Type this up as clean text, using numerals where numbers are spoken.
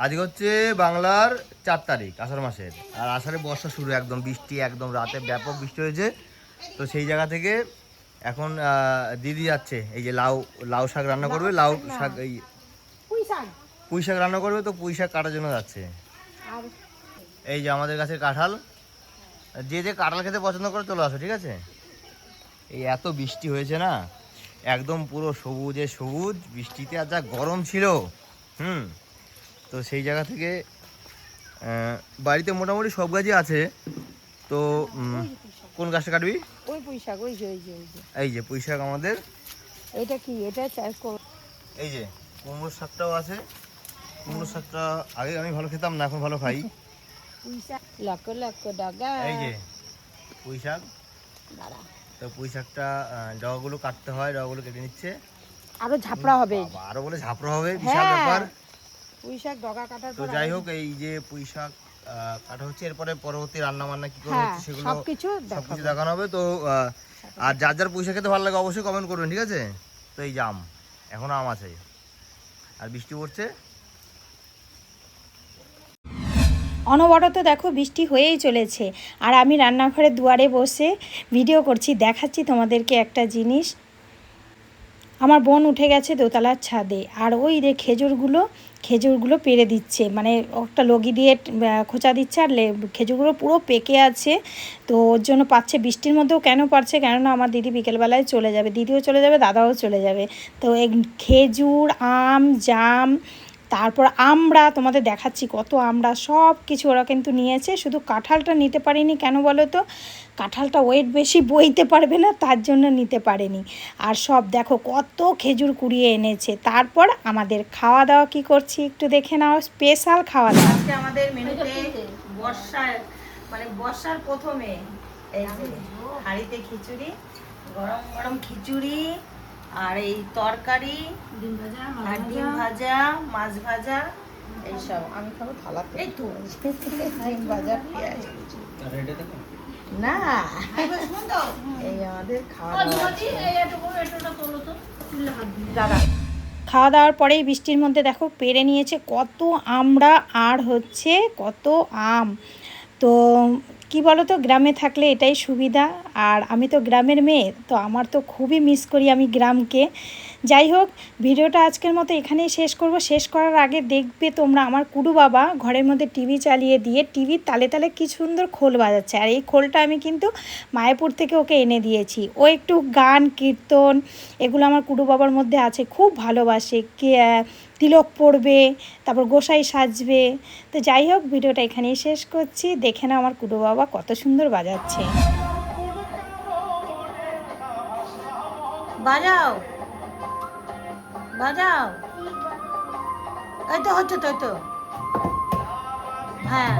আজকে হচ্ছে বাংলার 4 তারিখ আষাঢ় মাসের, আর আষাঢ়ে বর্ষা শুরু, একদম বৃষ্টি, একদম রাতে ব্যাপক বৃষ্টি হয়েছে। তো সেই জায়গা থেকে এখন দিদি যাচ্ছে, এই যে লাউ লাউ শাক রান্না করবে, লাউ শাক এই পুঁই শাক রান্না করবে, তো পুঁই শাক কাটার জন্য যাচ্ছে। এই যে আমাদের কাছে কাঁঠাল, যে যে কাঁঠাল খেতে পছন্দ করে চলে আসো, ঠিক আছে। এই এত বৃষ্টি হয়েছে না, একদম পুরো সবুজে সবুজ, বৃষ্টিতে আর যা গরম ছিল। তো সেই জায়গা থেকে বাড়িতে মোটামুটি সব গাছই আছে। তো কোন গাছটা কাটবি? ওই পুঁই শাক, ওই যে এই যে পুঁই শাক আমাদের। এটা কি, এটা এই যে কুমড়োর শাকটাও আছে। কুমড়োর শাকটা আগে আমি ভালো খেতাম না, এখন ভালো খাই। পুঁই শাক লক্ষ লক্ষ ডাগা। এই যে পুঁই শাক, তো পুঁই শাকটা ডগাগুলো কাটতে হয়, ডগাগুলো কেটে নিচ্ছে। আরো ঝাপড়া হবে, আরো বলে ঝাপড়া হবে, বিশাল ব্যাপার। পুঁই শাক ডগা কাটার তো পর যাই হোক, এই যে পুঁই শাক কাটা হচ্ছে, এরপরে পরবর্তী রান্না বান্না কি করে হচ্ছে সেগুলো সবকিছু দেখানো হবে। তো আর যার যার পুঁই শাক খেতে ভালো লাগে অবশ্যই কমেন্ট করবেন, ঠিক আছে। তো এই জাম, এখনো আম আছে আর বৃষ্টি পড়ছে। অনবরত দেখো বৃষ্টি হয়েই চলেছে, আর আমি রান্নাঘরের দুয়ারে বসে ভিডিও করছি। দেখাচ্ছি তোমাদেরকে একটা জিনিস। আমার বোন উঠে গেছে দোতলার ছাদে, আর ওই রে খেজুরগুলো পেড়ে দিচ্ছে, মানে একটা লগি দিয়ে খোঁচা দিচ্ছে, আর খেজুরগুলো পুরো পেকে আছে। তো ওর জন্য পাচ্ছে, বৃষ্টির মধ্যেও কেন পারছে, কেননা আমার দিদি বিকেলবেলায় চলে যাবে, দিদিও চলে যাবে, দাদাও চলে যাবে। তো এই খেজুর, আম, জাম, তারপর আমরা তোমাদের দেখাচ্ছি কত আমরা, সব কিছু ওরা কিন্তু নিয়েছে। শুধু কাঁঠালটা নিতে পারিনি, কেন বলো তো, কাঁঠালটা ওয়েট বেশি বইতে পারবে না, তার জন্য নিতে পারেনি। আর সব দেখো কত খেজুর কুড়িয়ে এনেছে। তারপর আমাদের খাওয়া দাওয়া কি করছি একটু দেখে নাও, স্পেশাল খাওয়া দাওয়া আজকে আমাদের মেনুতে। বর্ষার প্রথমে এই যে হাঁড়িতে খিচুড়ি, গরম গরম খিচুড়ি, আর এই তরকারি, ডিম ভাজা, মাছ ভাজা, এইসব। আমি খাবো থালাতে, এই তো ডিম ভাজা, পেঁয়াজ না, এই আমাদের খাওয়া দাওয়া। খাওয়া দাওয়ার পরেই বৃষ্টির মধ্যে দেখো পেরে নিয়েছে কত আমরা, আর হচ্ছে কত আম। তো কি বলো তো, গ্রামে থাকলে এটাই সুবিধা, আর আমি তো গ্রামের মেয়ে, তো আমার তো খুবই মিস করি আমি গ্রামকে। যাই হোক, ভিডিওটা আজকের মতো এখানেই শেষ করব। শেষ করার আগে দেখবে তোমরা, আমার কুডু বাবা ঘরের মধ্যে টিভি চালিয়ে দিয়ে টিভির তালে তালে কি সুন্দর খোল বাজাচ্ছে, আর এই খোলটা আমি কিন্তু মায়াপুর থেকে ওকে এনে দিয়েছি। ও একটু গান কীর্তন এগুলো আমার কুডু বাবার মধ্যে আছে, খুব ভালোবাসে। তিলক পড়বে, তারপর গোসাই সাজবে। তো যাই হোক, ভিডিওটা এখানেই শেষ করছি। দেখে নাও আমার কুডু বাবা কত সুন্দর বাজাচ্ছে। বাজাও বাজাও, এই তো হচ্ছে, তো হ্যাঁ।